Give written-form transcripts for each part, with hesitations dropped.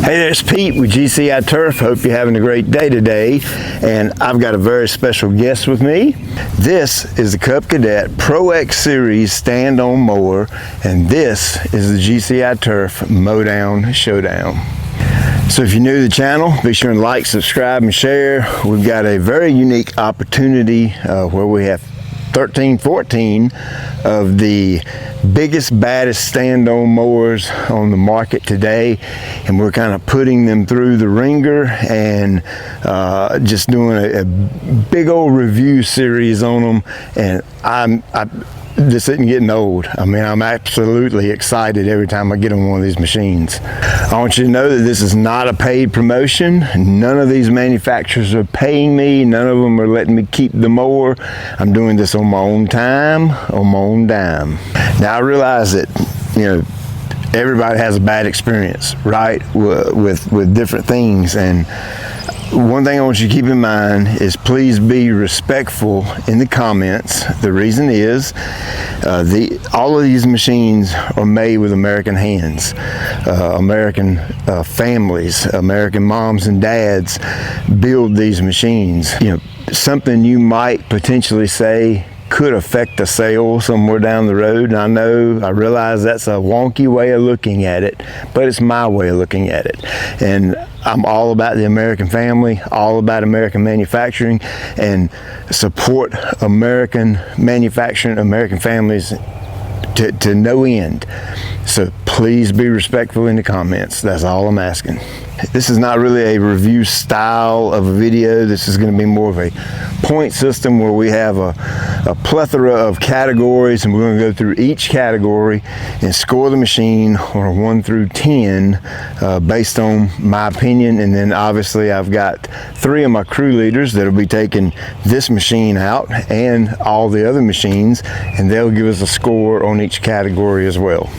Hey there, it's Pete with GCI Turf. Hope you're having a great day today. And I've got a very special guest with me. This is the Cub Cadet Pro X Series stand-on mower, and this is the GCI Turf MowDown ShowDown. So if you're new to the channel, be sure and like, subscribe, and share. We've got a very unique opportunity where we have 14 of the biggest, baddest stand-on mowers on the market today, and we're kind of putting them through the ringer and just doing a big old review series on them. And this isn't getting old. I mean, I'm absolutely excited every time I get on one of these machines. I want you to know that this is not a paid promotion. None of these manufacturers are paying me. None of them are letting me keep the mower. I'm doing this on my own time, on my own dime. Now, I realize that, you know, everybody has a bad experience, right, with different things. And one thing I want you to keep in mind is please be respectful in the comments. The reason is all of these machines are made with American hands, American families, American moms and dads build these machines. You know, something you might potentially say could affect the sale somewhere down the road. And I realize that's a wonky way of looking at it, but it's my way of looking at it. And I'm all about the American family, all about American manufacturing, and support American manufacturing, American families to no end. So please be respectful in the comments. That's all I'm asking. This is not really a review style of a video. This is going to be more of a point system where we have a plethora of categories, and we're going to go through each category and score the machine on a 1 through 10 based on my opinion. And then obviously I've got 3 of my crew leaders that'll be taking this machine out and all the other machines, and they'll give us a score on each category as well.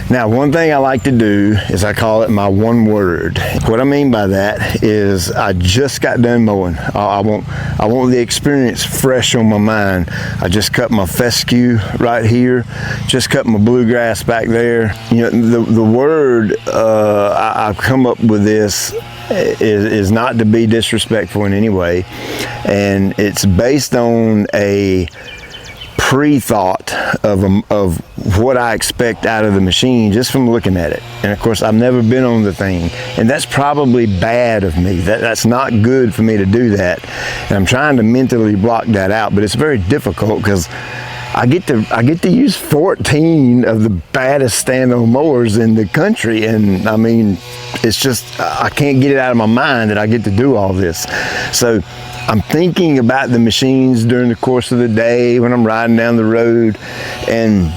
Now, one thing I like to do is I call it my one word. What I mean by that is I just got done mowing. I want the experience fresh on my mind. I just cut my fescue right here, just cut my bluegrass back there. You know, the word I've come up with this is not to be disrespectful in any way, and it's based on a pre-thought of what I expect out of the machine just from looking at it. And of course, I've never been on the thing, and that's probably bad of me. That's not good for me to do that, and I'm trying to mentally block that out, but it's very difficult because I get to use 14 of the baddest stand-on mowers in the country, and I mean, it's just, I can't get it out of my mind that I get to do all this. So I'm thinking about the machines during the course of the day when I'm riding down the road, and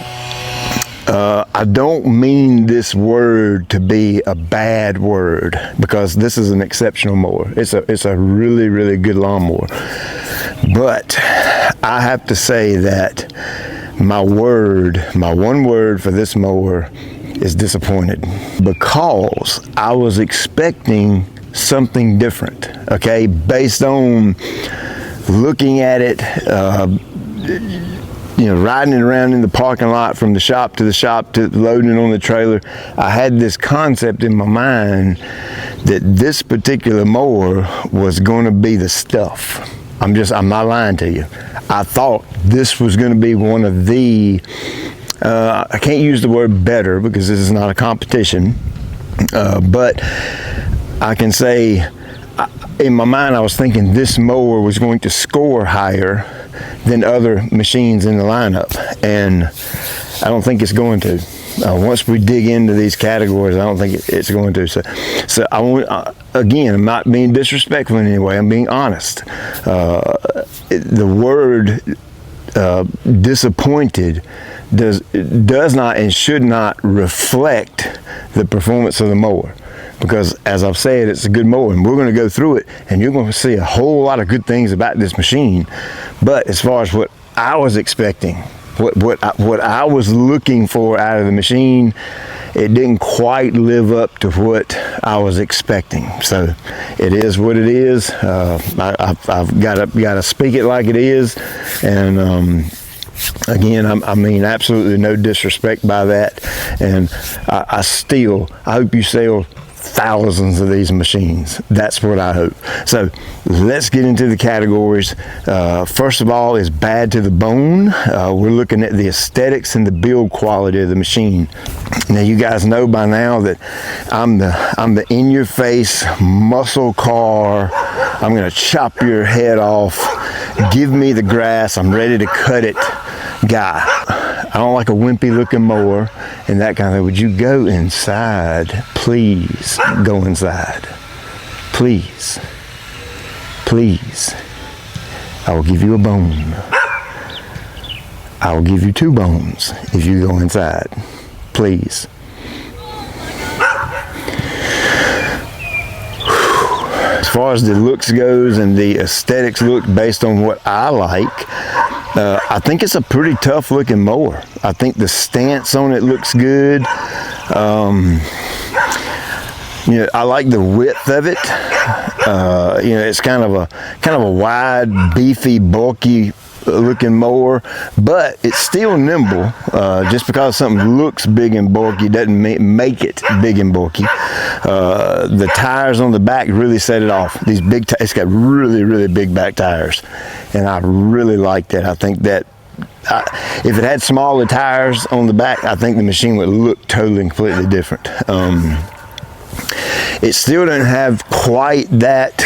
I don't mean this word to be a bad word, because this is an exceptional mower. It's a really, really good lawnmower. But I have to say that my one word for this mower is disappointed, because I was expecting something different, okay, based on looking at it, you know, riding it around in the parking lot from the shop to loading it on the trailer. I had this concept in my mind that this particular mower was going to be the stuff. I'm not lying to you. I thought this was going to be one of the I can't use the word better because this is not a competition, but I can say in my mind I was thinking this mower was going to score higher than other machines in the lineup, and I don't think it's going to. Once we dig into these categories, I don't think it's going to. So I want, again, I'm not being disrespectful in any way. I'm being honest. The word disappointed does not and should not reflect the performance of the mower, because as I've said, it's a good mower, and we're going to go through it, and you're going to see a whole lot of good things about this machine. But as far as what I was expecting, what I was looking for out of the machine, it didn't quite live up to what I was expecting. So it is what it is. I've got to speak it like it is, and again, I mean absolutely no disrespect by that. And I hope you sell thousands of these machines. That's what I hope. So let's get into the categories. First of all is bad to the bone. We're looking at the aesthetics and the build quality of the machine. Now you guys know by now that I'm the in-your-face muscle car. I'm gonna chop your head off. Give me the grass. I'm ready to cut it guy. I don't like a wimpy looking mower and that kind of thing. Would you go inside? Please go inside. Please. Please. I will give you a bone. I will give you 2 bones if you go inside. Please. As far as the looks goes and the aesthetics look based on what I like, I think it's a pretty tough looking mower. I think the stance on it looks good. You know, I like the width of it. You know, it's kind of a wide, beefy, bulky looking mower, but it's still nimble. Just because something looks big and bulky doesn't make it big and bulky. The tires on the back really set it off. These big, it's got really, really big back tires, and I really like that. I think that if it had smaller tires on the back, I think the machine would look totally and completely different. It still doesn't have quite that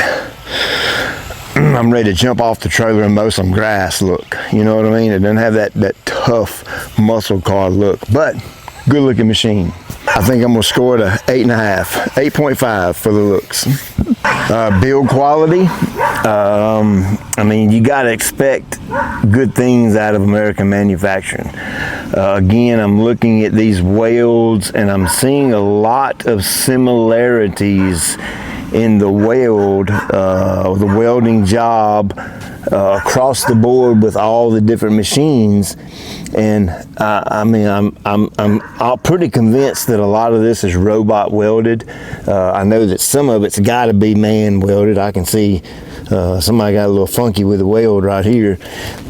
I'm ready to jump off the trailer and mow some grass look. You know what I mean? It doesn't have that tough muscle car look, but good looking machine. I think I'm gonna score it a 8.5, 8.5 for the looks. Build quality, I mean, you gotta expect good things out of American manufacturing. Again, I'm looking at these welds and I'm seeing a lot of similarities in the weld, the welding job across the board with all the different machines. And I mean, I'm pretty convinced that a lot of this is robot welded. I know that some of it's got to be man welded. I can see somebody got a little funky with the weld right here,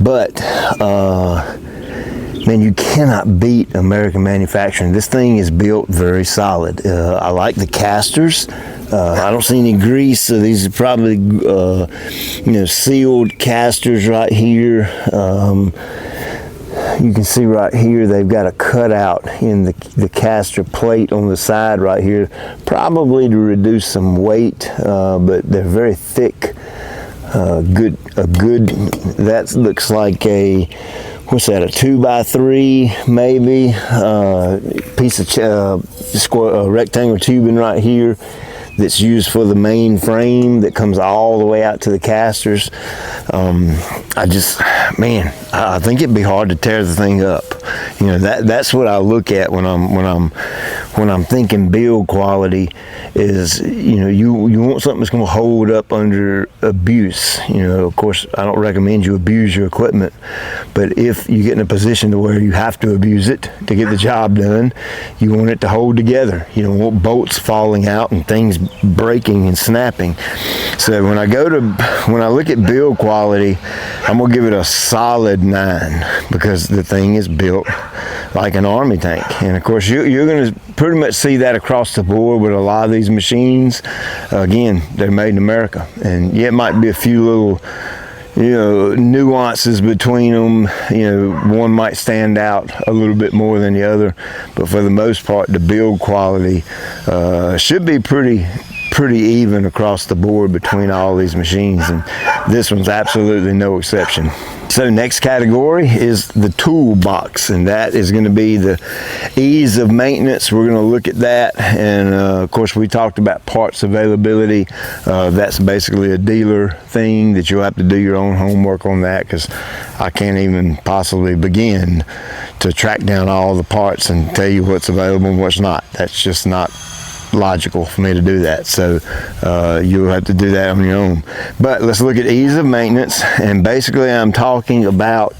but man, you cannot beat American manufacturing. This thing is built very solid. I like the casters. I don't see any grease, so these are probably you know, sealed casters right here. You can see right here they've got a cutout in the caster plate on the side right here, probably to reduce some weight, but they're very thick. That looks like a, what's that, a 2x3 maybe, piece of square, rectangular tubing right here that's used for the main frame that comes all the way out to the casters. I think it'd be hard to tear the thing up. You know, that's what I look at when I'm thinking build quality is, you know, you want something that's going to hold up under abuse. You know, of course, I don't recommend you abuse your equipment, but if you get in a position to where you have to abuse it to get the job done, you want it to hold together. You don't want bolts falling out and things breaking and snapping. So when I look at build quality, I'm gonna give it a solid 9 because the thing is built like an army tank. And of course you're gonna pretty much see that across the board with a lot of these machines. Again, they're made in America, and yeah, it might be a few little, you know, nuances between them. You know, one might stand out a little bit more than the other, but for the most part, the build quality should be pretty even across the board between all these machines, and this one's absolutely no exception. So next category is the toolbox, and that is going to be the ease of maintenance. We're going to look at that, and of course we talked about parts availability. That's basically a dealer thing that you'll have to do your own homework on that, because I can't even possibly begin to track down all the parts and tell you what's available and what's not. That's just not logical for me to do that, so you'll have to do that on your own. But let's look at ease of maintenance, and basically I'm talking about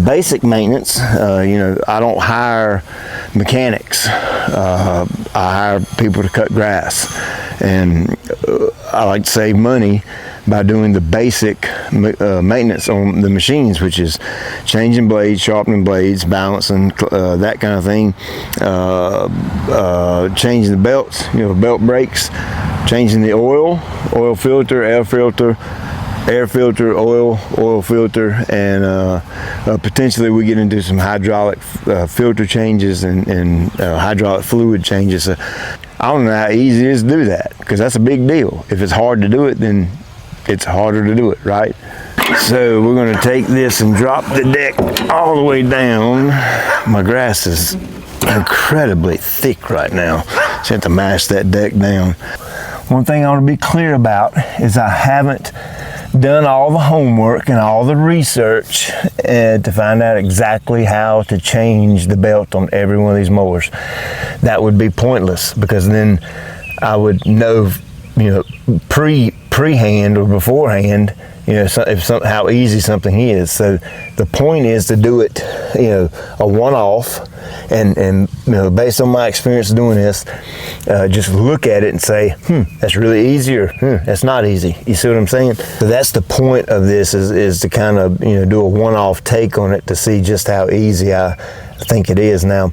basic maintenance. You know, I don't hire mechanics. I hire people to cut grass, and I like to save money by doing the basic maintenance on the machines, which is changing blades, sharpening blades, balancing, that kind of thing, changing the belts, belt brakes, changing the oil filter, air filter, oil filter, and potentially we get into some hydraulic filter changes and hydraulic fluid changes. So I don't know how easy it is to do that, because that's a big deal. If it's hard to do it, then it's harder to do it, right? So we're going to take this and drop the deck all the way down. My grass is incredibly thick right now, so I have to mash that deck down. One thing I want to be clear about is I haven't done all the homework and all the research to find out exactly how to change the belt on every one of these mowers. That would be pointless, because then I would know, pre-hand or beforehand, how easy something is. So the point is to do it, a one-off, and based on my experience doing this, just look at it and say, that's really easy, or that's not easy. You see what I'm saying? So that's the point of this, is to kind of do a one-off take on it to see just how easy I think it is. Now,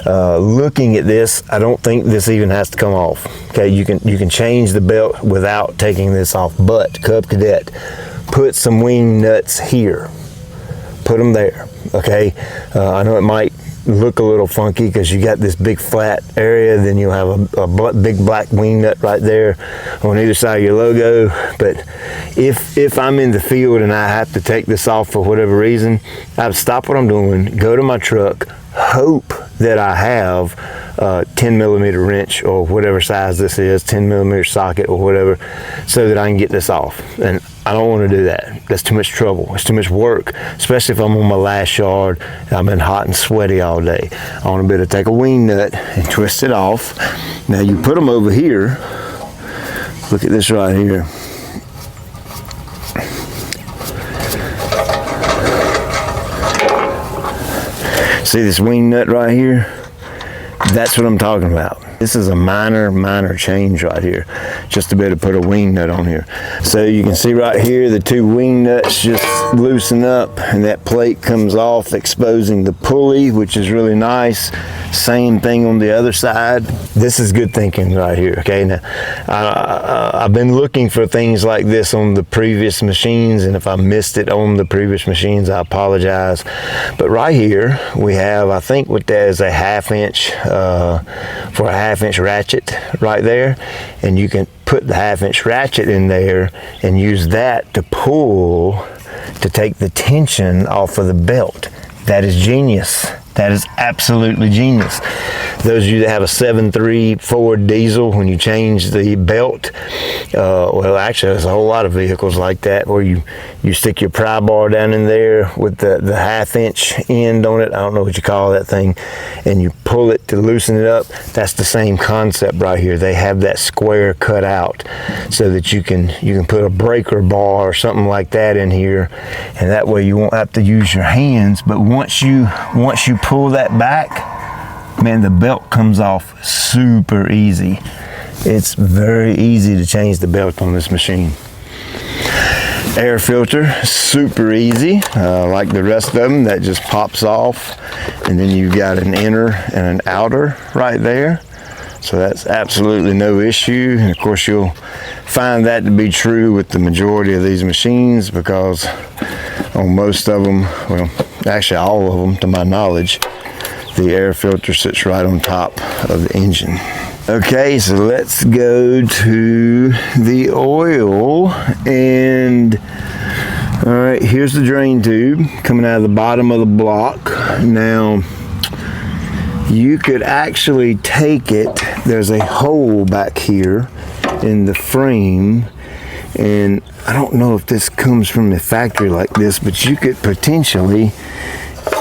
looking at this, I don't think this even has to come off. Okay, you can change the belt without taking this off, but Cub Cadet, put some wing nuts here. Put them there. Okay, I know it might look a little funky because you got this big flat area, then you'll have a big black wing nut right there on either side of your logo. But if I'm in the field and I have to take this off for whatever reason, I stop what I'm doing, go to my truck, hope that I have a 10mm wrench or whatever size this is, 10mm socket or whatever, so that I can get this off. And I don't want to do that. That's too much trouble. It's too much work, especially if I'm on my last yard and I've been hot and sweaty all day. I want to be able to take a wing nut and twist it off. Now you put them over here. Look at this right here. See this wing nut right here? That's what I'm talking about. This is a minor change right here, just to be able to put a wing nut on here. So you can see right here, the two wing nuts just loosen up and that plate comes off, exposing the pulley, which is really nice. Same thing on the other side. This is good thinking right here. Okay, now I've been looking for things like this on the previous machines, and if I missed it on the previous machines, I apologize. But right here we have, I think what that is, a 1/2 inch for a 1/2 inch ratchet right there, and you can put the 1/2 inch ratchet in there and use that to pull, to take the tension off of the belt. That is genius. That is absolutely genius. Those of you that have a 7.3 Ford diesel, when you change the belt, well, actually there's a whole lot of vehicles like that, where you stick your pry bar down in there with the 1/2 inch end on it. I don't know what you call that thing, and you pull it to loosen it up. That's the same concept right here. They have that square cut out so that you can put a breaker bar or something like that in here, and that way you won't have to use your hands. But once you pull that back, man, the belt comes off super easy. It's very easy to change the belt on this machine. Air filter, super easy, like the rest of them, that just pops off, and then you've got an inner and an outer right there, so that's absolutely no issue. And of course you'll find that to be true with the majority of these machines, because on most of them, well, actually all of them to my knowledge, the air filter sits right on top of the engine. Okay, so let's go to the oil, and all right, here's the drain tube coming out of the bottom of the block. Now you could actually take it, there's a hole back here in the frame, and I don't know if this comes from the factory like this, but you could potentially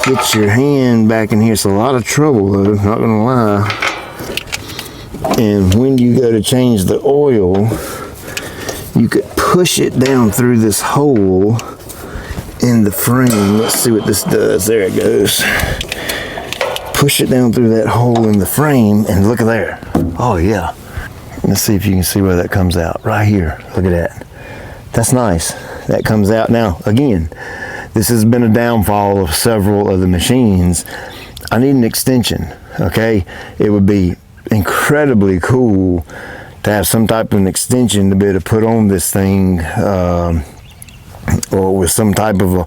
get your hand back in here. It's a lot of trouble though, not gonna lie. And when you go to change the oil, you could push it down through this hole in the frame. Let's see what this does. There it goes. Push it down through that hole in the frame, and look at there. Oh yeah. Let's see if you can see where that comes out. Right here, look at that. That's nice. That comes out. Now, again, this has been a downfall of several of the machines. I need an extension, okay? It would be incredibly cool to have some type of an extension to be able to put on this thing, or with some type of a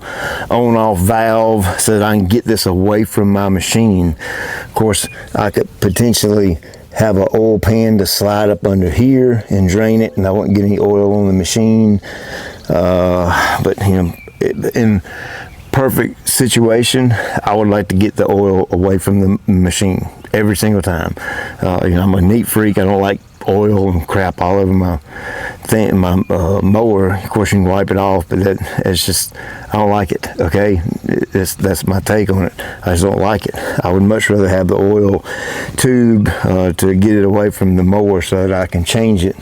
on-off valve so that I can get this away from my machine. Of course, I could potentially have an oil pan to slide up under here and drain it, and I wouldn't get any oil on the machine. But you know, in perfect situation, I would like to get the oil away from the machine every single time. You know, I'm a neat freak. I don't like oil and crap all over my thing, my mower. Of course, you can wipe it off, but it's just, I don't like it. Okay, that's my take on it. I just don't like it. I would much rather have the oil tube to get it away from the mower so that I can change it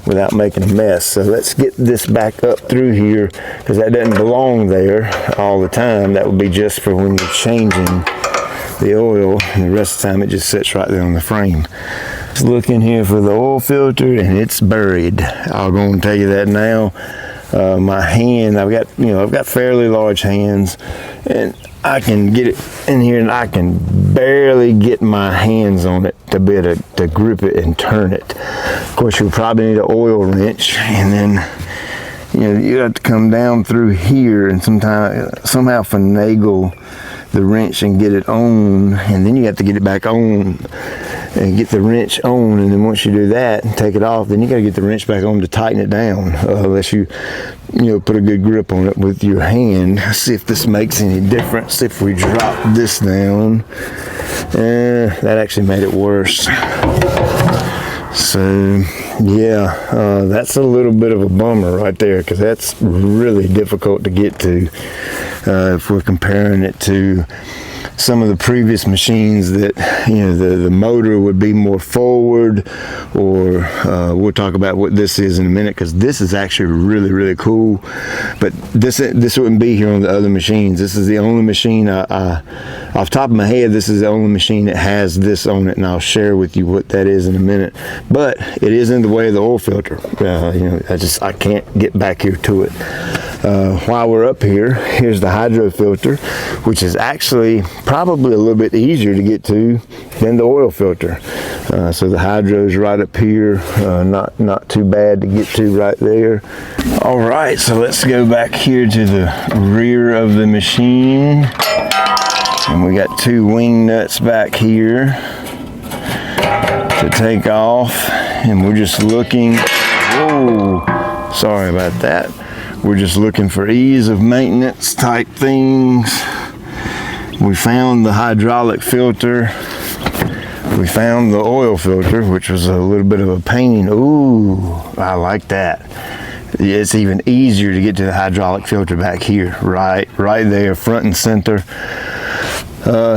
without making a mess. So let's get this back up through here, because that doesn't belong there all the time. That would be just for when you're changing the oil, and the rest of the time it just sits right there on the frame. Let's look in here for the oil filter, and it's buried. I'll go and tell you that now. My hand, I've got fairly large hands, and I can get it in here, and I can barely get my hands on it to be able to grip it and turn it. Of course, you'll probably need an oil wrench, and then you have to come down through here and somehow finagle the wrench and get it on, and then you have to get it back on and get the wrench on, and then once you do that and take it off, then you got to get the wrench back on to tighten it down, unless you put a good grip on it with your hand. See if this makes any difference. If we drop this down, that actually made it worse. So yeah, that's a little bit of a bummer right there, because that's really difficult to get to if we're comparing it to some of the previous machines that the motor would be more forward, or we'll talk about what this is in a minute, because this is actually really cool. But this wouldn't be here on the other machines. This is the only machine off the top of my head, this is the only machine that has this on it, and I'll share with you what that is in a minute. But it is in the way of the oil filter. I can't get back here to it. While we're up here, here's the hydro filter, which is actually probably a little bit easier to get to than the oil filter. So the hydro is right up here, not too bad to get to right there. All right, so let's go back here to the rear of the machine, and we got two wing nuts back here to take off, and we're just looking. Whoa, sorry about that. We're just looking for ease of maintenance type things. We found the hydraulic filter. We found the oil filter, which was a little bit of a pain. Ooh, I like that. It's even easier to get to the hydraulic filter back here, right there, front and center.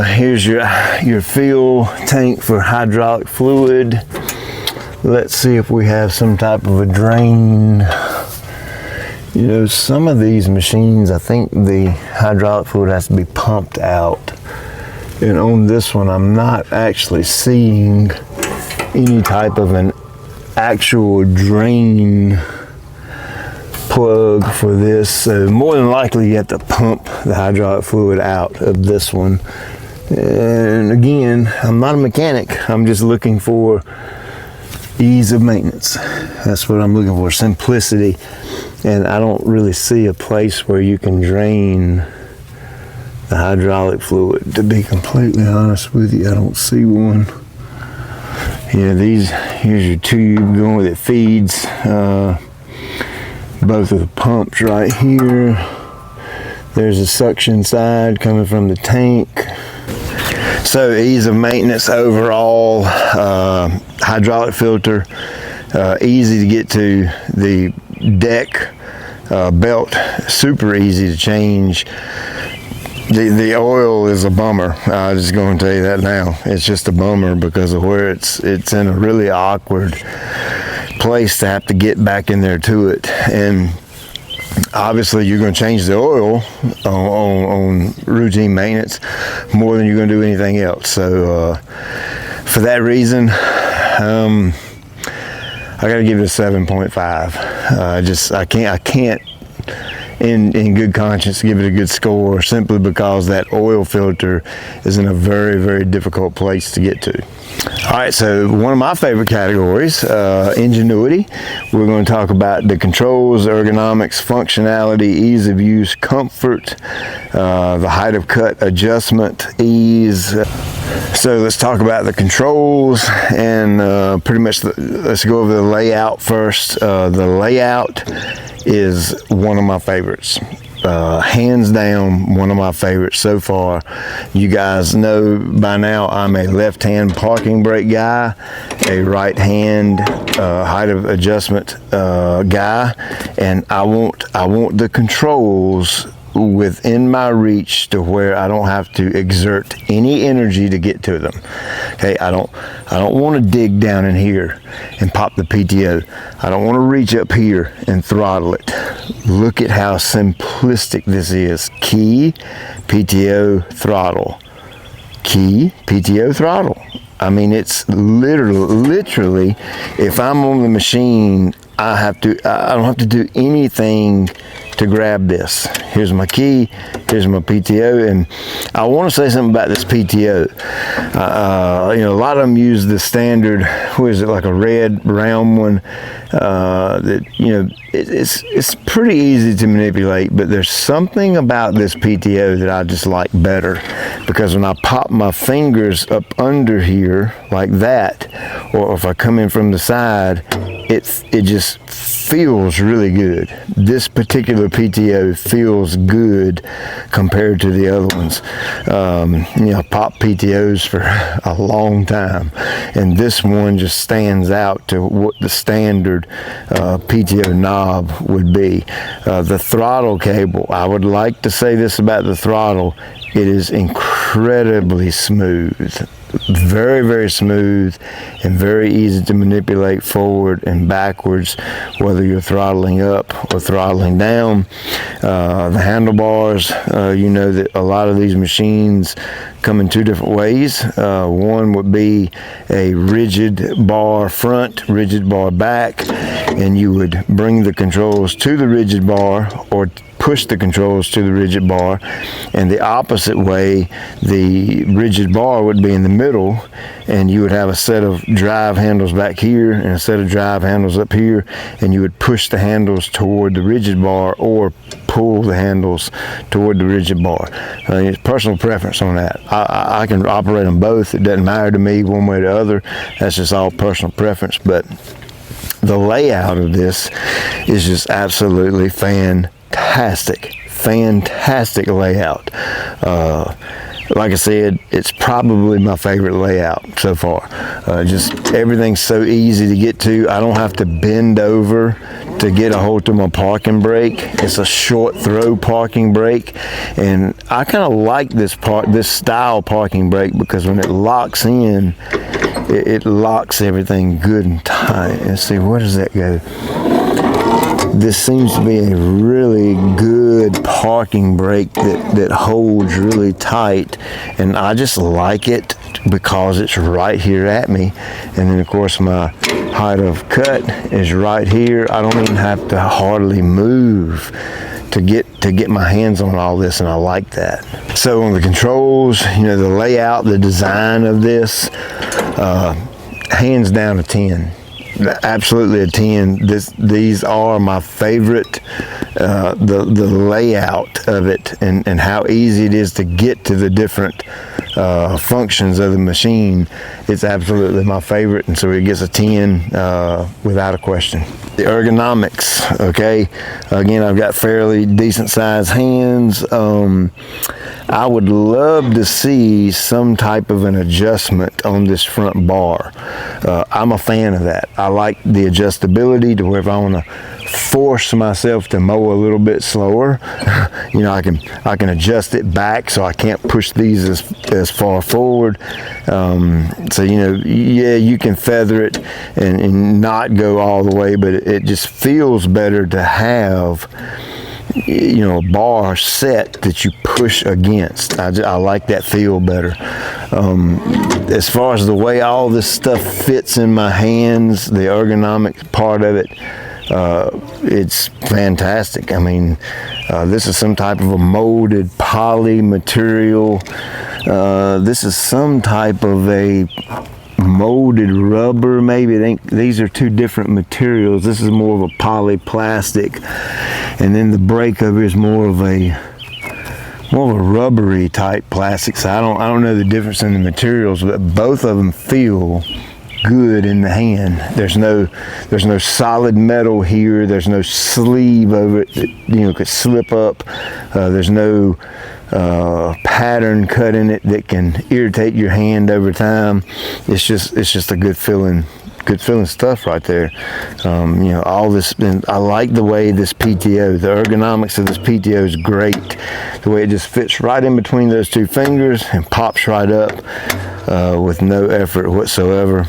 Here's your fuel tank for hydraulic fluid. Let's see if we have some type of a drain. Some of these machines, I think the hydraulic fluid has to be pumped out. And on this one, I'm not actually seeing any type of an actual drain plug for this. So more than likely, you have to pump the hydraulic fluid out of this one. And again, I'm not a mechanic. I'm just looking for ease of maintenance. That's what I'm looking for, simplicity. And I don't really see a place where you can drain the hydraulic fluid, to be completely honest with you. I don't see one. Here's your tube going with it, feeds both of the pumps right here. There's a suction side coming from the tank. So ease of maintenance overall, hydraulic filter, easy to get to. The deck belt, super easy to change. The oil is a bummer. I'm just going to tell you that now. It's just a bummer because of where it's in a really awkward place to have to get back in there to it. And obviously you're going to change the oil on routine maintenance more than you're going to do anything else. So for that reason, I gotta give it a 7.5. I can't in good conscience give it a good score, simply because that oil filter is in a very, very difficult place to get to. All right, so one of my favorite categories, ingenuity. We're going to talk about the controls, ergonomics, functionality, ease of use, comfort, the height of cut adjustment, ease. So let's talk about the controls, and pretty much let's go over the layout first. The layout is one of my favorites. Hands down, one of my favorites so far. You guys know by now I'm a left-hand parking brake guy, a right-hand height of adjustment guy, and I want the controls within my reach to where I don't have to exert any energy to get to them. Okay, I don't want to dig down in here and pop the PTO. I don't want to reach up here and throttle it. Look at how simplistic this is. Key, PTO, throttle. Key, PTO, throttle. I mean, it's literally, if I'm on the machine, I don't have to do anything to grab this. Here's my key, here's my PTO, and I want to say something about this PTO. You know, a lot of them use the standard, what is it, like a red round one, that, you know, it's pretty easy to manipulate, but there's something about this PTO that I just like better, because when I pop my fingers up under here like that, or if I come in from the side, it just feels really good. This particular PTO feels good compared to the other ones. You know, I popped PTOs for a long time, and this one just stands out to what the standard PTO knob would be. The throttle cable, I would like to say this about the throttle: it is incredibly smooth. Very, very smooth and very easy to manipulate forward and backwards, whether you're throttling up or throttling down. The handlebars, you know that a lot of these machines come in two different ways. One would be a rigid bar front, rigid bar back, and you would bring the controls to the rigid bar or push the controls to the rigid bar, and the opposite way, the rigid bar would be in the middle, and you would have a set of drive handles back here and a set of drive handles up here, and you would push the handles toward the rigid bar or pull the handles toward the rigid bar. It's personal preference on that. I can operate them both. It doesn't matter to me one way or the other. That's just all personal preference, but the layout of this is just absolutely fantastic layout. Like I said, it's probably my favorite layout so far. Just everything's so easy to get to. I don't have to bend over to get a hold of my parking brake. It's a short throw parking brake, and I kind of like this style parking brake, because when it locks in, it locks everything good and tight. Let's see, where does that go? This seems to be a really good parking brake that holds really tight, and I just like it because it's right here at me. And then of course my height of cut is right here. I don't even have to hardly move to get my hands on all this, and I like that. So on the controls, you know, the layout, the design of this, hands down a 10. Absolutely a 10. These are my favorite. The layout of it and how easy it is to get to the different functions of the machine, it's absolutely my favorite, and so it gets a 10 without a question. The ergonomics, okay, again, I've got fairly decent sized hands. I would love to see some type of an adjustment on this front bar. I'm a fan of that. I like the adjustability to where if I want to force myself to mow a little bit slower, you know, I can adjust it back so I can't push these as far forward. So, you know, yeah, you can feather it and not go all the way, but it just feels better to have a bar set that you push against. I like that feel better. As far as the way all this stuff fits in my hands, the ergonomic part of it, it's fantastic. I mean, this is some type of a molded poly material. This is some type of a molded rubber, maybe. These are two different materials. This is more of a poly plastic, and then the brake over is more of a rubbery type plastic. So I don't know the difference in the materials, but both of them feel good in the hand. There's no solid metal here. There's no sleeve over it that could slip up. There's no pattern cut in it that can irritate your hand over time. It's just a good feeling stuff right there. All this, and I like the way this PTO, the ergonomics of this PTO is great. The way it just fits right in between those two fingers and pops right up with no effort whatsoever.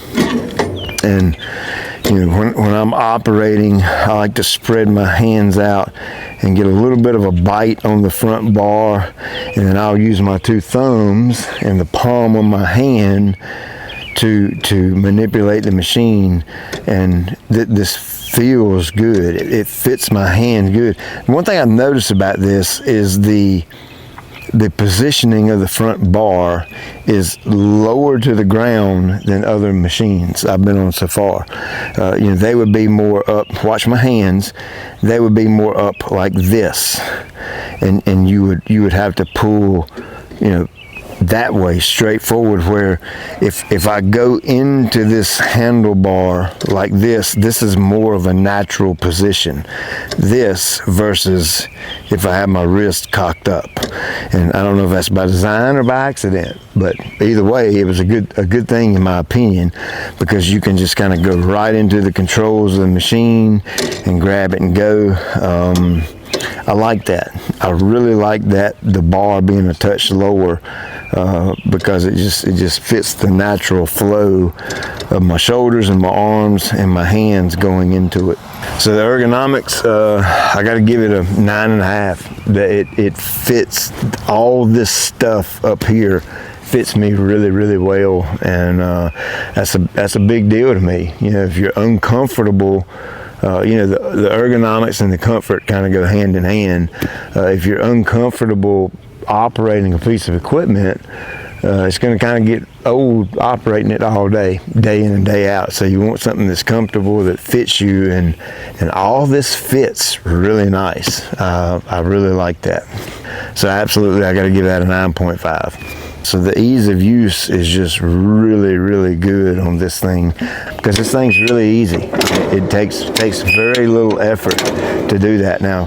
And when I'm operating, I like to spread my hands out and get a little bit of a bite on the front bar, and then I'll use my two thumbs and the palm of my hand to manipulate the machine, and this feels good. It fits my hand good. One thing I've noticed about this is the positioning of the front bar is lower to the ground than other machines I've been on so far. They would be more up, watch my hands, they would be more up like this, and you would have to pull that way straight forward, where if I go into this handlebar like this is more of a natural position, this versus if I have my wrist cocked up. And I don't know if that's by design or by accident, but either way, it was a good thing in my opinion, because you can just kind of go right into the controls of the machine and grab it and go. I like that. I really like that, the bar being a touch lower, because it just fits the natural flow of my shoulders and my arms and my hands going into it. So the ergonomics, I got to give it a 9.5. It fits all this stuff up here. Fits me really, really well, and that's a big deal to me. If you're uncomfortable, the ergonomics and the comfort kind of go hand in hand. If you're uncomfortable operating a piece of equipment, it's going to kind of get old operating it all day in and day out. So you want something that's comfortable, that fits you, and all this fits really nice. I really like that. So absolutely, I got to give that a 9.5. So the ease of use is just really, really good on this thing, because this thing's really easy. It takes very little effort to do that. Now,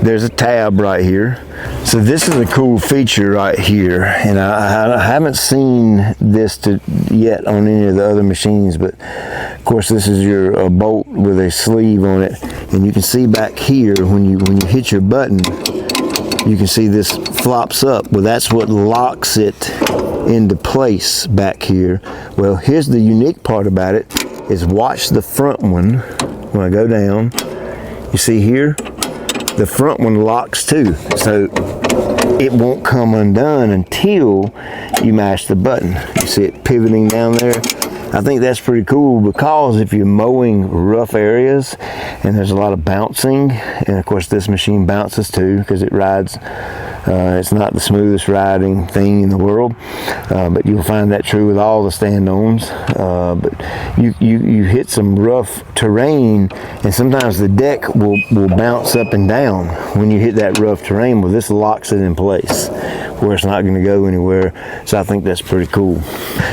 there's a tab right here. So this is a cool feature right here, and I haven't seen this yet on any of the other machines, but of course this is your bolt with a sleeve on it, and you can see back here when you hit your button, you can see this flops up. Well, that's what locks it into place back here. Well, here's the unique part about it, is watch the front one. When I go down, you see here, the front one locks too. So it won't come undone until you mash the button. You see it pivoting down there? I think that's pretty cool, because if you're mowing rough areas and there's a lot of bouncing, and of course this machine bounces too because it rides, it's not the smoothest riding thing in the world, but you'll find that true with all the stand-ons. But you hit some rough terrain, and sometimes the deck will bounce up and down when you hit that rough terrain. Well, this locks it in place where it's not going to go anywhere. So I think that's pretty cool.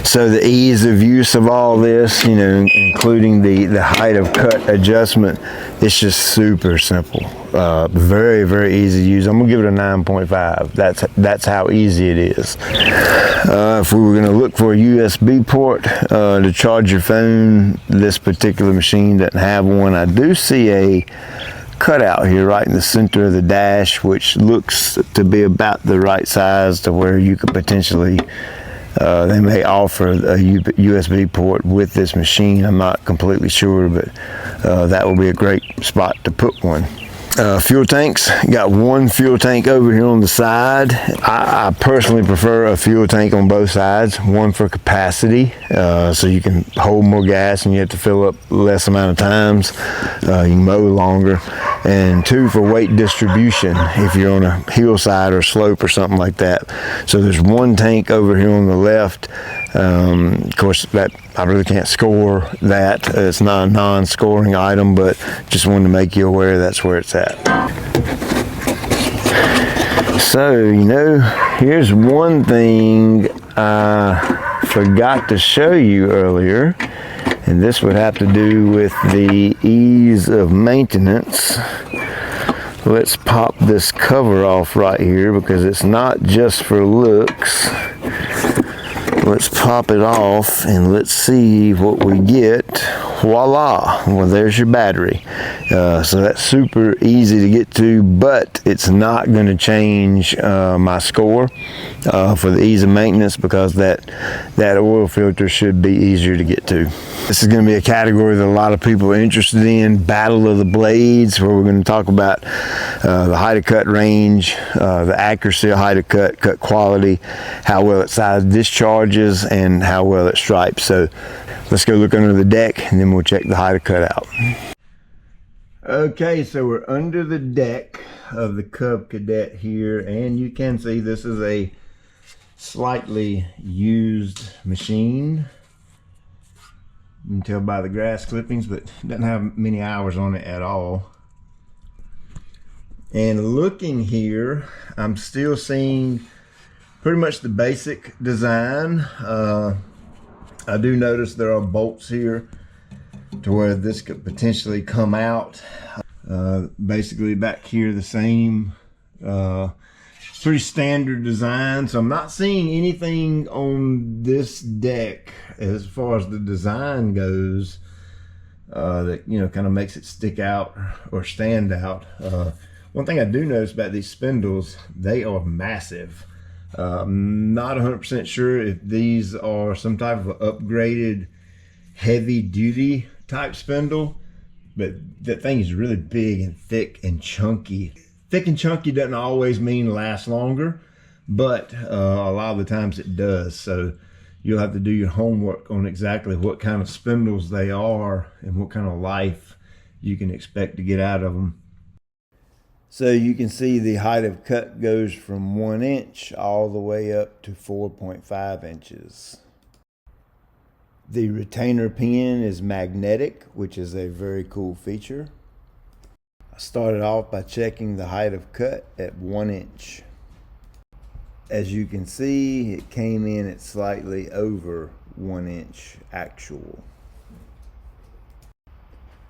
So the ease of use of all this, including the height of cut adjustment, it's just super simple. Very, very easy to use. I'm gonna give it a 9.5. That's how easy it is. If we were gonna look for a USB port to charge your phone, this particular machine doesn't have one. I do see a cutout here right in the center of the dash, which looks to be about the right size to where you could potentially, they may offer a USB port with this machine. I'm not completely sure, but that will be a great spot to put one. Fuel tanks, got one fuel tank over here on the side. I personally prefer a fuel tank on both sides, one for capacity, so you can hold more gas and you have to fill up less amount of times, you can mow longer, and two for weight distribution if you're on a hillside or slope or something like that. So there's one tank over here on the left. Of course, that I really can't score that. It's not a non-scoring item, but just wanted to make you aware that's where it's at. So, here's one thing I forgot to show you earlier, and this would have to do with the ease of maintenance. Let's pop this cover off right here because it's not just for looks. Let's pop it off and let's see what we get. Voila, well, there's your battery. So that's super easy to get to, but it's not going to change my score for the ease of maintenance because that oil filter should be easier to get to. This is going to be a category that a lot of people are interested in, Battle of the Blades, where we're going to talk about the height of cut range, the accuracy of height of cut quality, how well it size discharges, and how well it stripes. So let's go look under the deck and then we'll check the height of cut out. Okay, so we're under the deck of the Cub Cadet here, and you can see this is a slightly used machine. You can tell by the grass clippings, but it doesn't have many hours on it at all. And looking here, I'm still seeing pretty much the basic design. I do notice there are bolts here to where this could potentially come out. Basically back here the same, pretty standard design. So I'm not seeing anything on this deck as far as the design goes that kind of makes it stick out or stand out. One thing I do notice about these spindles, they are massive. I'm not 100% sure if these are some type of upgraded heavy duty type spindle, but that thing is really big and thick and chunky. Thick and chunky doesn't always mean last longer, but a lot of the times it does. So you'll have to do your homework on exactly what kind of spindles they are and what kind of life you can expect to get out of them. So you can see the height of cut goes from 1 inch all the way up to 4.5 inches. The retainer pin is magnetic, which is a very cool feature. I started off by checking the height of cut at 1 inch. As you can see, it came in at slightly over 1 inch actual.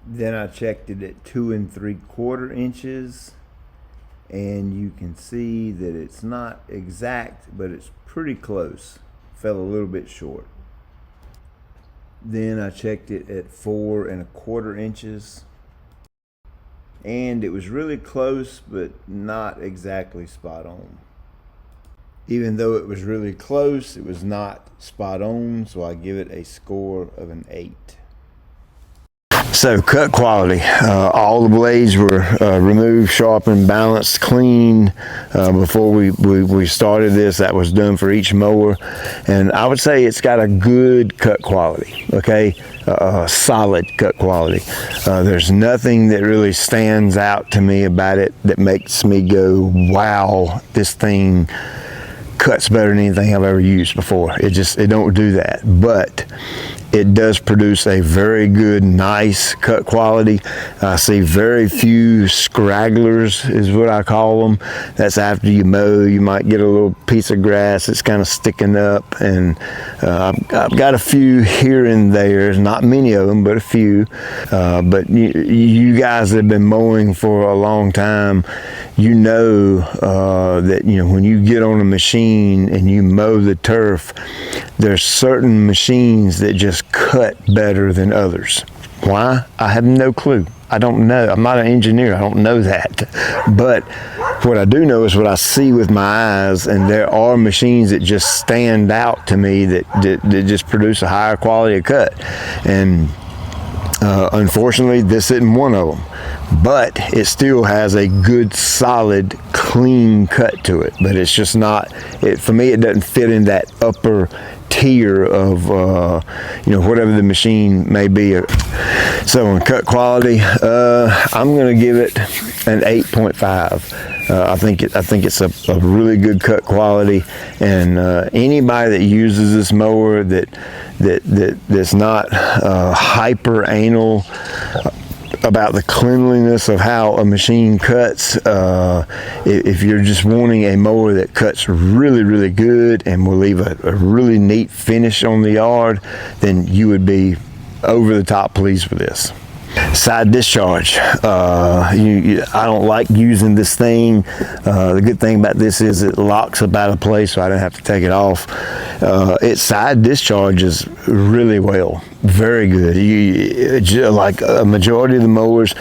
Then I checked it at 2 3/4 inches. And you can see that it's not exact, but it's pretty close. Fell a little bit short. Then I checked it at 4 1/4 inches. And it was really close, but not exactly spot on. Even though it was really close, it was not spot on, so I give it a score of an 8. So cut quality, all the blades were removed, sharpened, balanced, clean before we started this. That was done for each mower, and I would say it's got a good cut quality, okay, solid cut quality. There's nothing that really stands out to me about it that makes me go, wow, this thing cuts better than anything I've ever used before. It don't do that, but it does produce a very good, nice cut quality. I see very few scragglers is what I call them. That's after you mow, you might get a little piece of grass that's kind of sticking up, and I've got a few here and there, not many of them, but a few. But you guys that have been mowing for a long time, you know that when you get on a machine and you mow the turf, there's certain machines that just cut better than others. Why? I have no clue. I don't know. I'm not an engineer. I don't know that. But what I do know is what I see with my eyes, and there are machines that just stand out to me that just produce a higher quality of cut. And Unfortunately, this isn't one of them, but it still has a good, solid, clean cut to it. But it's just not, for me, it doesn't fit in that upper tier of whatever the machine may be. So on cut quality, I'm going to give it an 8.5. I think it's a really good cut quality, and anybody that uses this mower that's not hyper anal about the cleanliness of how a machine cuts, if you're just wanting a mower that cuts really, really good and will leave a really neat finish on the yard, then you would be over the top pleased with this. Side discharge. I don't like using this thing. The good thing about this is it locks up out of place, so I don't have to take it off. It side discharges really well. Very good. Like a majority of the mowers,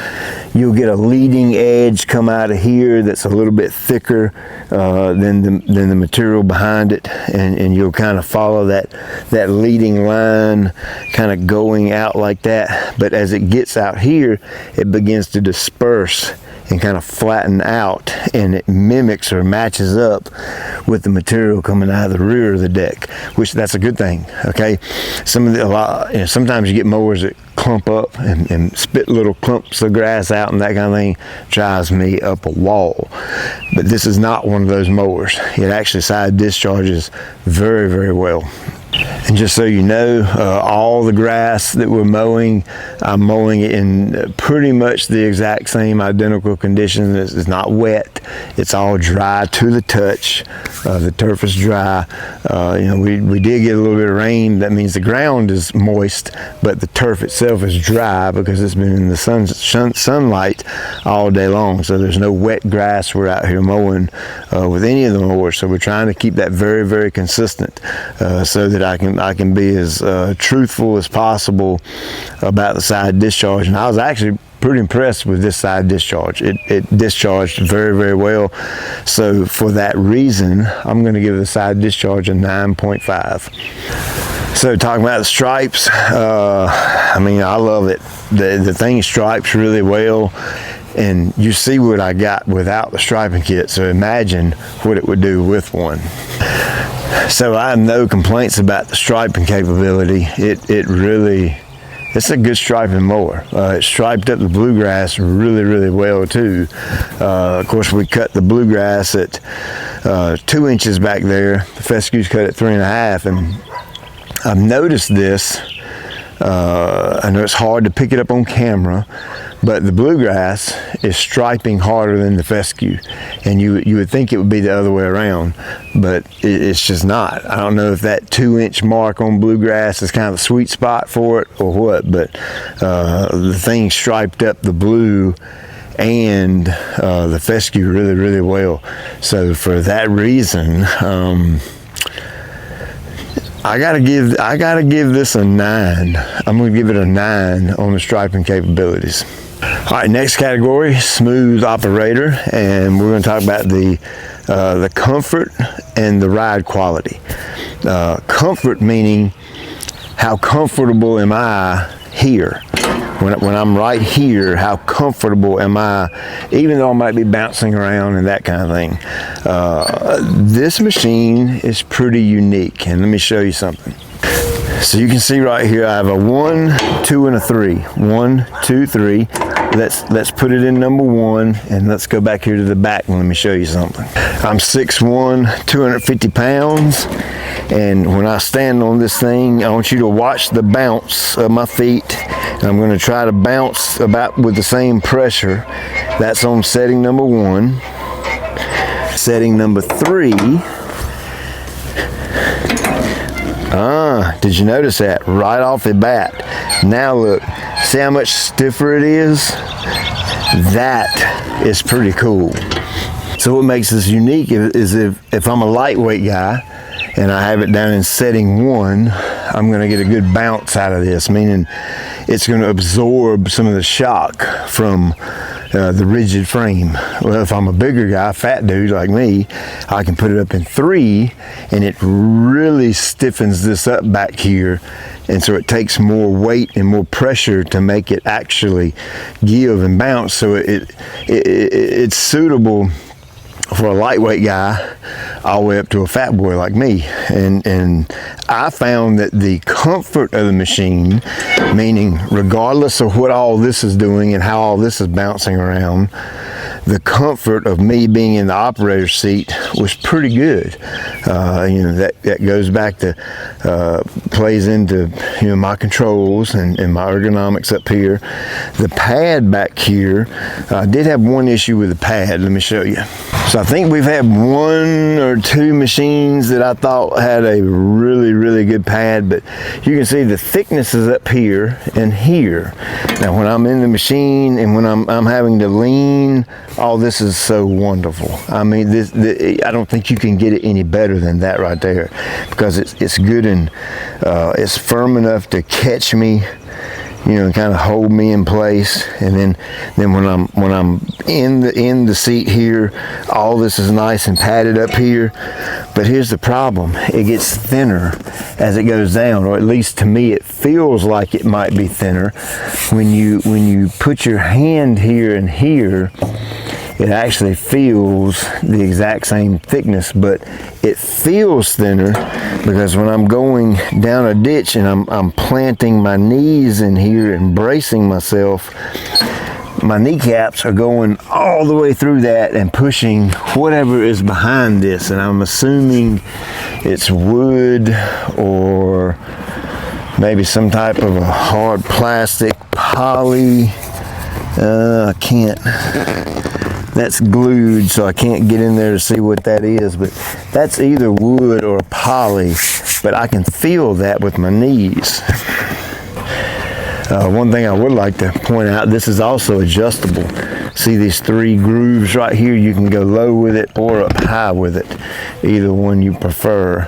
you'll get a leading edge come out of here that's a little bit thicker than the material behind it, and you'll kind of follow that leading line kind of going out like that. But as it gets out here, it begins to disperse and kind of flatten out, and it mimics or matches up with the material coming out of the rear of the deck, which that's a good thing. Okay, sometimes you get mowers that clump up and spit little clumps of grass out, and that kind of thing drives me up a wall. But this is not one of those mowers. It actually side discharges very, very well. And just so you know, all the grass that we're mowing, I'm mowing it in pretty much the exact same identical conditions. It's not wet. It's all dry to the touch. The turf is dry. We did get a little bit of rain. That means the ground is moist, but the turf itself is dry because it's been in the sunlight all day long. So there's no wet grass we're out here mowing with any of the mowers. So we're trying to keep that very, very consistent so that I can be as truthful as possible about the side discharge. And I was actually pretty impressed with this side discharge. It discharged very, very well. So for that reason, I'm going to give the side discharge a 9.5. So talking about the stripes, I love it. The thing stripes really well, and you see what I got without the striping kit. So imagine what it would do with one. So I have no complaints about the striping capability. It's a good striping mower. It striped up the bluegrass really, really well too. Of course, we cut the bluegrass at 2 inches back there. The fescue's cut at 3.5, and I've noticed this. I know it's hard to pick it up on camera, but the bluegrass is striping harder than the fescue, and you would think it would be the other way around, but it's just not. I don't know if that 2-inch mark on bluegrass is kind of a sweet spot for it or what, but the thing striped up the blue and the fescue really, really well. So for that reason, I gotta give this a 9. I'm gonna give it a 9 on the striping capabilities. All right, next category, smooth operator, and we're going to talk about the comfort and the ride quality. Comfort meaning how comfortable am I here? When I'm right here, how comfortable am I, even though I might be bouncing around and that kind of thing. This machine is pretty unique, and let me show you something. So you can see right here, I have a 1, 2, and a 3. 1, 2, 3. Let's put it in number 1, and let's go back here to the back and let me show you something. I'm 6'1", 250 pounds, and when I stand on this thing, I want you to watch the bounce of my feet. And I'm going to try to bounce about with the same pressure. That's on setting number 1. Setting number 3. Did you notice that? Right off the bat. Now look, see how much stiffer it is? That is pretty cool. So what makes this unique is if I'm a lightweight guy and I have it down in setting 1, I'm going to get a good bounce out of this, meaning it's going to absorb some of the shock from the rigid frame. Well, if I'm a bigger guy, fat dude like me, I can put it up in 3, and it really stiffens this up back here, and so it takes more weight and more pressure to make it actually give and bounce. So it's suitable for a lightweight guy all the way up to a fat boy like me. And I found that the comfort of the machine, meaning regardless of what all this is doing and how all this is bouncing around, the comfort of me being in the operator's seat was pretty good. You know, that goes back to, plays into, you know, my controls and my ergonomics up here. The pad back here, I did have one issue with the pad. Let me show you. So I think we've had 1 or 2 machines that I thought had a really good pad, but you can see the thickness is up here and here. Now when I'm in the machine and when I'm having to lean, all this is so wonderful. I mean, I don't think you can get it any better than that right there, because it's good and it's firm enough to catch me, you know, kind of hold me in place. And then when I'm in the seat here, all this is nice and padded up here. But here's the problem: it gets thinner as it goes down, or at least to me it feels like it might be thinner. When you put your hand here and here, it actually feels the exact same thickness, but it feels thinner because when I'm going down a ditch and I'm planting my knees in here and bracing myself, my kneecaps are going all the way through that and pushing whatever is behind this. And I'm assuming it's wood or maybe some type of a hard plastic, poly. I can't. That's glued, so I can't get in there to see what that is, but that's either wood or poly, but I can feel that with my knees. One thing I would like to point out, this is also adjustable. See these 3 grooves right here? You can go low with it or up high with it, either one you prefer.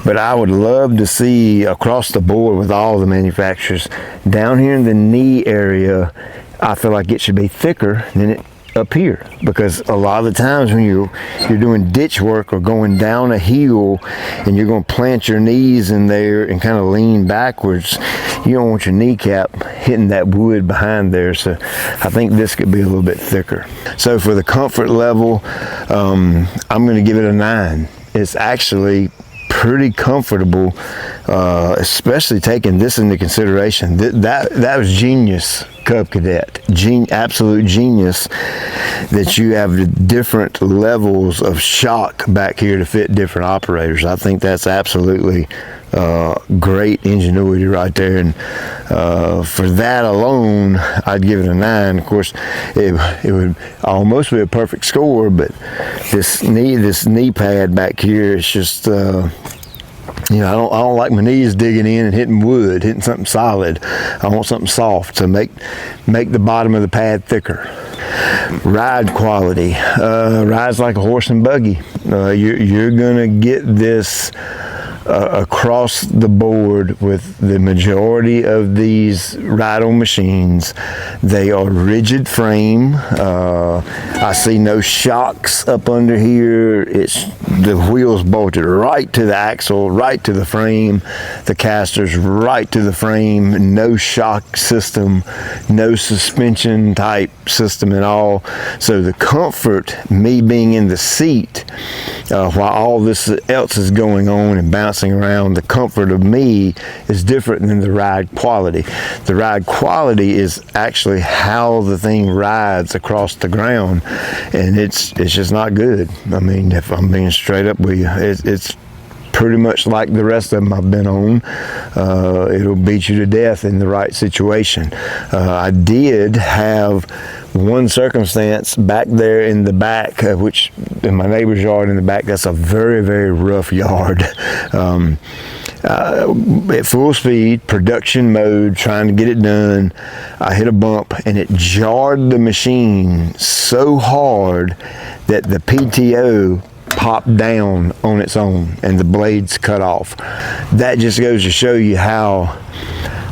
But I would love to see across the board with all the manufacturers, down here in the knee area, I feel like it should be thicker than it up here, because a lot of the times when you're doing ditch work or going down a hill and you're going to plant your knees in there and kind of lean backwards, you don't want your kneecap hitting that wood behind there. So I think this could be a little bit thicker. So for the comfort level, I'm going to give it a 9. It's actually pretty comfortable, especially taking this into consideration. That was genius, Cub Cadet. Absolute genius that you have the different levels of shock back here to fit different operators. I think that's absolutely great ingenuity right there, and for that alone, I'd give it a 9. Of course, it would almost be a perfect score, but this knee pad back here is just, you know, I don't like my knees digging in and hitting wood, hitting something solid. I want something soft to make the bottom of the pad thicker. Ride quality, rides like a horse and buggy. You're gonna get this across the board with the majority of these ride-on machines. They are rigid frame. I see no shocks up under here. It's the wheels bolted right to the axle, right to the frame. The casters right to the frame. No shock system, no suspension type system at all. So the comfort, me being in the seat while all this else is going on and bouncing around, the comfort of me is different than the ride quality. The ride quality is actually how the thing rides across the ground, and it's just not good. I mean, if I'm being straight up with you, it's pretty much like the rest of them I've been on. It'll beat you to death in the right situation. I did have one circumstance back there in the back, which in my neighbor's yard in the back, that's a very rough yard. At full speed, production mode, trying to get it done, I hit a bump and it jarred the machine so hard that the PTO popped down on its own and the blades cut off. That just goes to show you how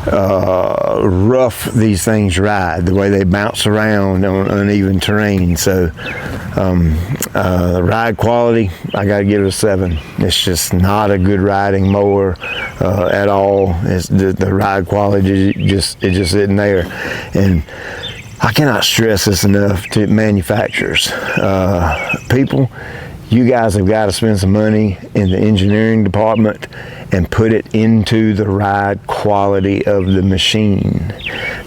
rough these things ride, the way they bounce around on uneven terrain. So the ride quality, I got to give it a 7. It's just not a good riding mower at all. It's the ride quality just isn't there. And I cannot stress this enough to manufacturers. People, you guys have got to spend some money in the engineering department and put it into the ride quality of the machine.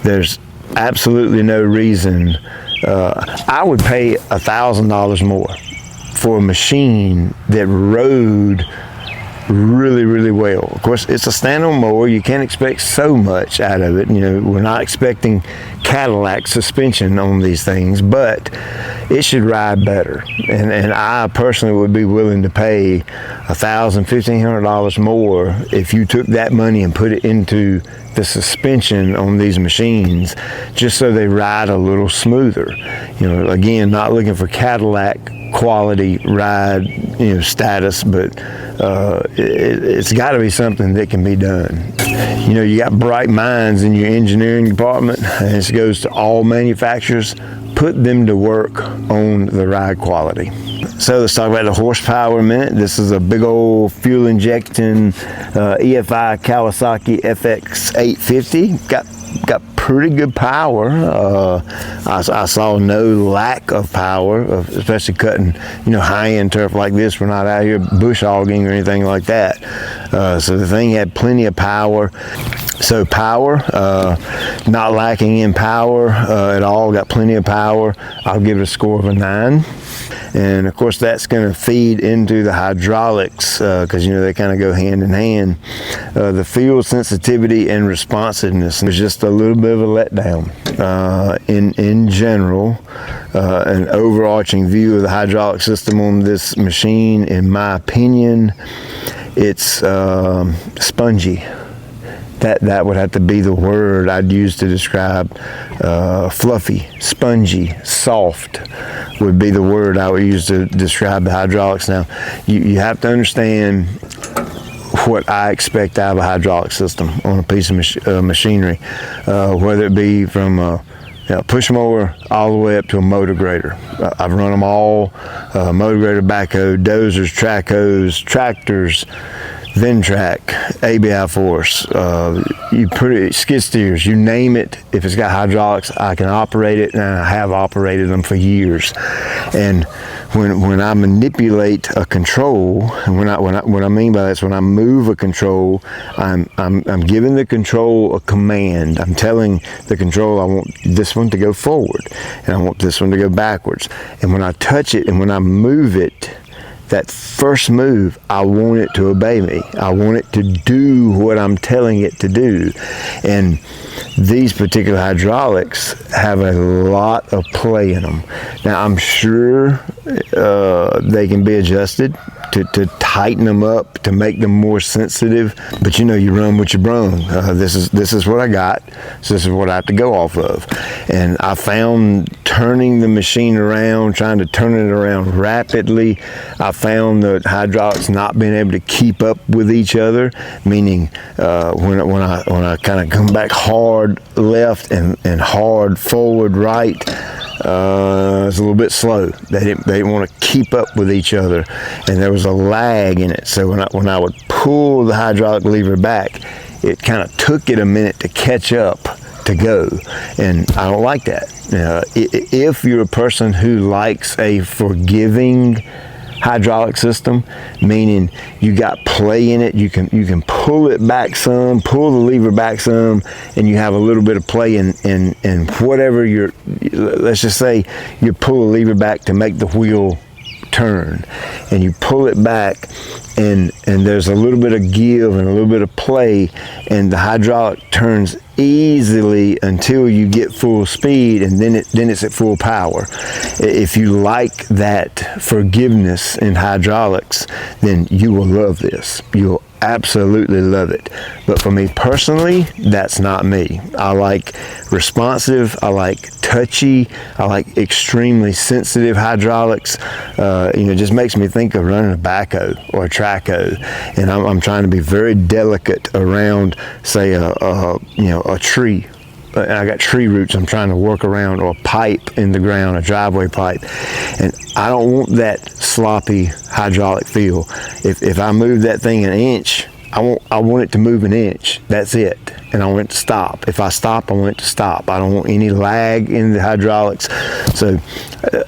There's absolutely no reason. I would pay $1,000 more for a machine that rode really, really well. Of course, it's a stand-on mower. You can't expect so much out of it. You know, we're not expecting Cadillac suspension on these things, but it should ride better. And I personally would be willing to pay $1,000, $1,500 more if you took that money and put it into the suspension on these machines, just so they ride a little smoother. You know, again, not looking for Cadillac quality ride, you know, status, but it's got to be something that can be done. You know, you got bright minds in your engineering department, and this goes to all manufacturers. Put them to work on the ride quality. So let's talk about the horsepower a minute. This is a big old fuel injecting EFI Kawasaki FX 850. Got pretty good power. I saw no lack of power, especially cutting, you know, high-end turf like this. We're not out here bush hogging or anything like that. So the thing had plenty of power. So power, not lacking in power at all. Got plenty of power. I'll give it a score of a 9. And of course that's going to feed into the hydraulics, because you know they kind of go hand in hand. The fuel sensitivity and responsiveness is just a little bit of a letdown. In general, an overarching view of the hydraulic system on this machine, in my opinion, it's spongy. That would have to be the word I'd use to describe. Fluffy, spongy, soft would be the word I would use to describe the hydraulics. Now, you have to understand what I expect out of a hydraulic system on a piece of machinery, whether it be from a push mower all the way up to a motor grader. I've run them all, motor grader, backhoe, dozers, track hoes, tractors, Ventrac, ABI Force, skid steers, you name it. If it's got hydraulics, I can operate it, and I have operated them for years. And when I manipulate a control, and what I mean by that is when I move a control, I'm giving the control a command. I'm telling the control I want this one to go forward, and I want this one to go backwards. And when I touch it and when I move it, that first move, I want it to obey me. I want it to do what I'm telling it to do. And these particular hydraulics have a lot of play in them. Now, I'm sure they can be adjusted to tighten them up, to make them more sensitive. But you know, you run what you brung. This is what I got, so this is what I have to go off of. And I found turning the machine around, trying to turn it around rapidly, I found the hydraulics not being able to keep up with each other, meaning when I kind of come back hard left and hard forward right, it's a little bit slow. They didn't want to keep up with each other, and there was a lag in it. So when I would pull the hydraulic lever back, it kind of took it a minute to catch up to go, and I don't like that. If you're a person who likes a forgiving hydraulic system, meaning you got play in it, you can pull it back some, pull the lever back some, and you have a little bit of play in whatever let's just say you pull the lever back to make the wheel turn, and you pull it back, and there's a little bit of give and a little bit of play, and the hydraulic turns easily until you get full speed, and then it's at full power. If you like that forgiveness in hydraulics, then you will love this. You'll absolutely love it. But for me personally, that's not me. I like responsive, I like touchy, I like extremely sensitive hydraulics. It just makes me think of running a backhoe or a track hoe, and I'm trying to be very delicate around, say, a tree. I got tree roots I'm trying to work around, or a pipe in the ground, a driveway pipe, and I don't want that sloppy hydraulic feel. If I move that thing an inch, I want it to move an inch. That's it, and I want it to stop. If I stop, I want it to stop. I don't want any lag in the hydraulics. So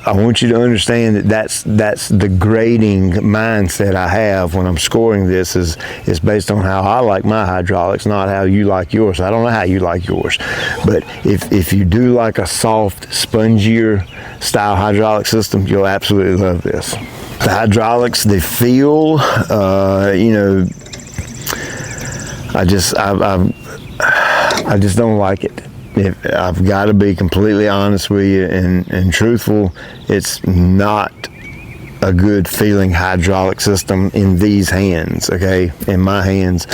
I want you to understand that that's the grading mindset I have when I'm scoring this. Is based on how I like my hydraulics, not how you like yours. I don't know how you like yours, but if you do like a soft, spongier style hydraulic system, you'll absolutely love this. The hydraulics, the feel, I just don't like it. I've got to be completely honest with you and truthful. It's not a good feeling hydraulic system in these hands, okay, in my hands.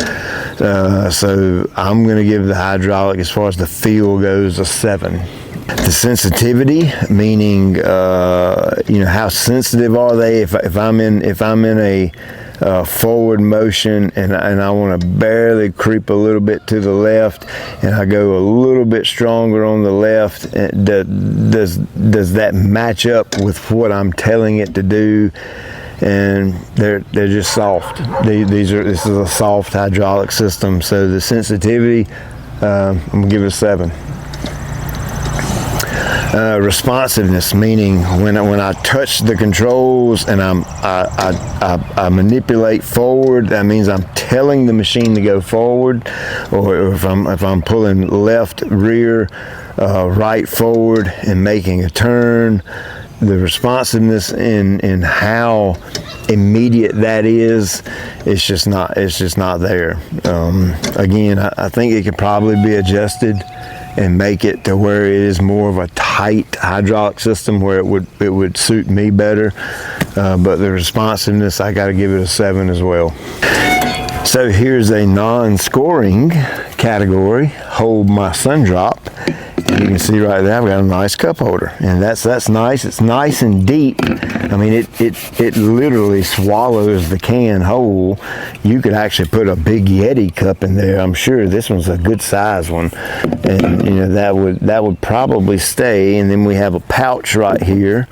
So I'm going to give the hydraulic, as far as the feel goes, a 7. The sensitivity, meaning how sensitive are they? If I'm in a forward motion and I want to barely creep a little bit to the left, and I go a little bit stronger on the left, does that match up with what I'm telling it to do? And they're just soft. This is a soft hydraulic system, so the sensitivity, I'm gonna give it a 7. Responsiveness, meaning when I touch the controls and I manipulate forward, that means I'm telling the machine to go forward, or if I'm pulling left rear, right forward, and making a turn. The responsiveness in how immediate that is, it's just not there. Again, I think it could probably be adjusted and make it to where it is more of a tight hydraulic system where it would suit me better. But the responsiveness, I got to give it a 7 as well. So here's a non-scoring category, hold my sun drop. And you can see right there, I've got a nice cup holder, and that's nice. It's nice and deep. I mean, it literally swallows the can whole. You could actually put a big Yeti cup in there. I'm sure this one's a good size one, and that would probably stay. And then we have a pouch right here,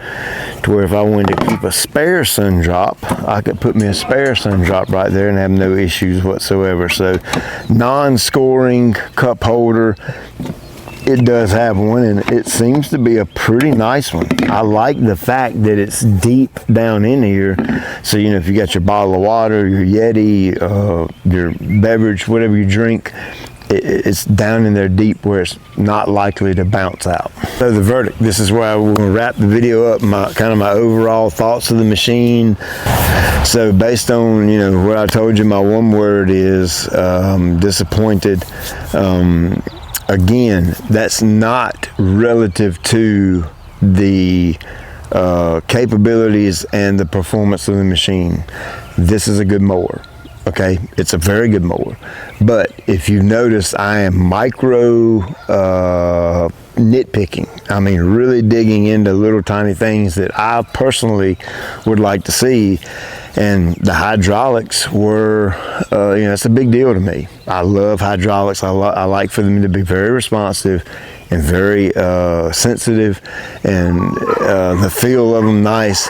to where if I wanted to keep a spare sun drop, I could put me a spare sun drop right there and have no issues whatsoever. So, non-scoring cup holder. It does have one, and it seems to be a pretty nice one. I like the fact that it's deep down in here. So, if you got your bottle of water, your Yeti, your beverage, whatever you drink, it's down in there deep where it's not likely to bounce out. So the verdict, this is where I will wrap the video up, my overall thoughts of the machine. So based on, what I told you, my one word is disappointed. Again, that's not relative to the capabilities and the performance of the machine. This is a good mower, okay? It's a very good mower. But if you notice, I am micro nitpicking. I mean, really digging into little tiny things that I personally would like to see. And the hydraulics were, it's a big deal to me. I love hydraulics. I like for them to be very responsive and very sensitive, and the feel of them nice.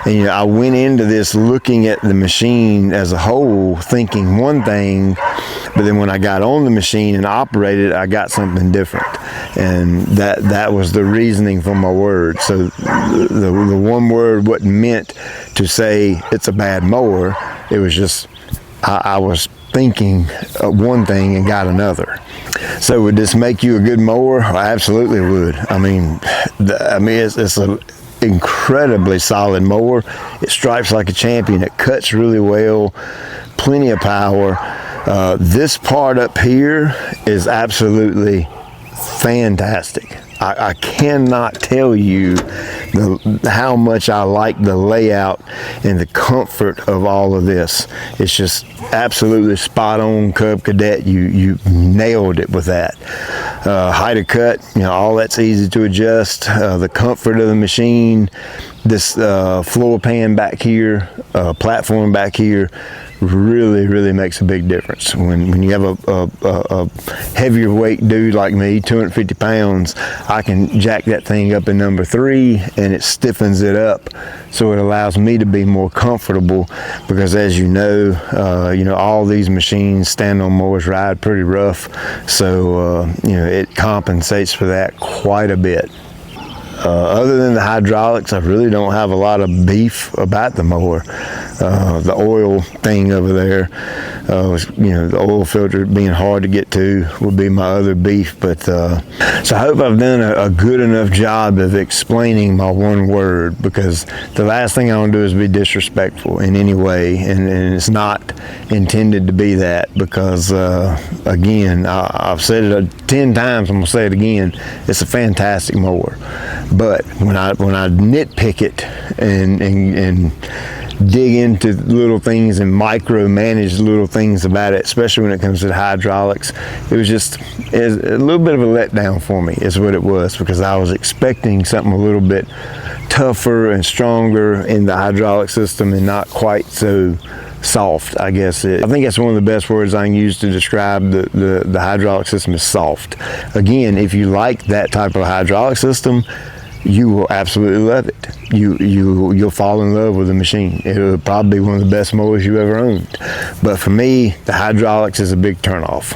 And I went into this looking at the machine as a whole, thinking one thing, but then when I got on the machine and operated, I got something different. And that was the reasoning for my word. So the one word wasn't meant to say it's a bad mower. It was just I was thinking one thing and got another. So would this make you a good mower? I absolutely would. I mean, it's a incredibly solid mower. It stripes like a champion. It cuts really well, plenty of power. This part up here is absolutely fantastic. I cannot tell you how much I like the layout and the comfort of all of this. It's just absolutely spot on Cub Cadet. You nailed it with that. Height of cut, all that's easy to adjust. The comfort of the machine, this floor pan back here, platform back here, really makes a big difference. When you have a heavier weight dude like me, 250 pounds, I can jack that thing up in number 3 and it stiffens it up, so it allows me to be more comfortable, because as you know, all these machines, stand-on mowers, ride pretty rough, so it compensates for that quite a bit. Other than the hydraulics, I really don't have a lot of beef about the mower. The oil thing over there, the oil filter being hard to get to would be my other beef. But so I hope I've done a good enough job of explaining my one word, because the last thing I want to do is be disrespectful in any way, and it's not intended to be that, because again, I've said it 10 times, I'm gonna say it again, it's a fantastic mower. But when I nitpick it and dig into little things and micromanage little things about it, especially when it comes to the hydraulics, it was a little bit of a letdown for me, is what it was, because I was expecting something a little bit tougher and stronger in the hydraulic system and not quite so soft, I guess. I think that's one of the best words I can use to describe the hydraulic system, is soft. Again, if you like that type of hydraulic system, you will absolutely love it. You'll fall in love with the machine. It'll probably be one of the best mowers you ever owned. But for me, the hydraulics is a big turnoff.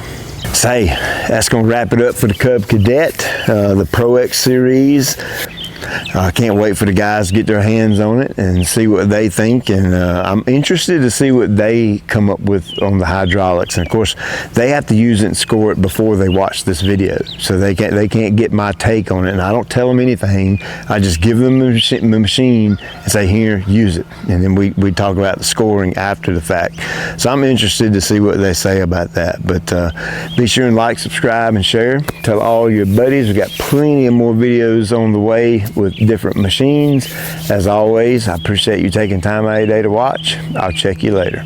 So hey, that's gonna wrap it up for the Cub Cadet, the Pro X series. I can't wait for the guys to get their hands on it and see what they think, and I'm interested to see what they come up with on the hydraulics. And of course, they have to use it and score it before they watch this video, so they can't get my take on it. And I don't tell them anything. I just give them the machine and say, here, use it, and then we talk about the scoring after the fact. So I'm interested to see what they say about that. But be sure and like, subscribe, and share. Tell all your buddies. We've got plenty of more videos on the way with different machines. As always, I appreciate you taking time out of your day to watch. I'll check you later.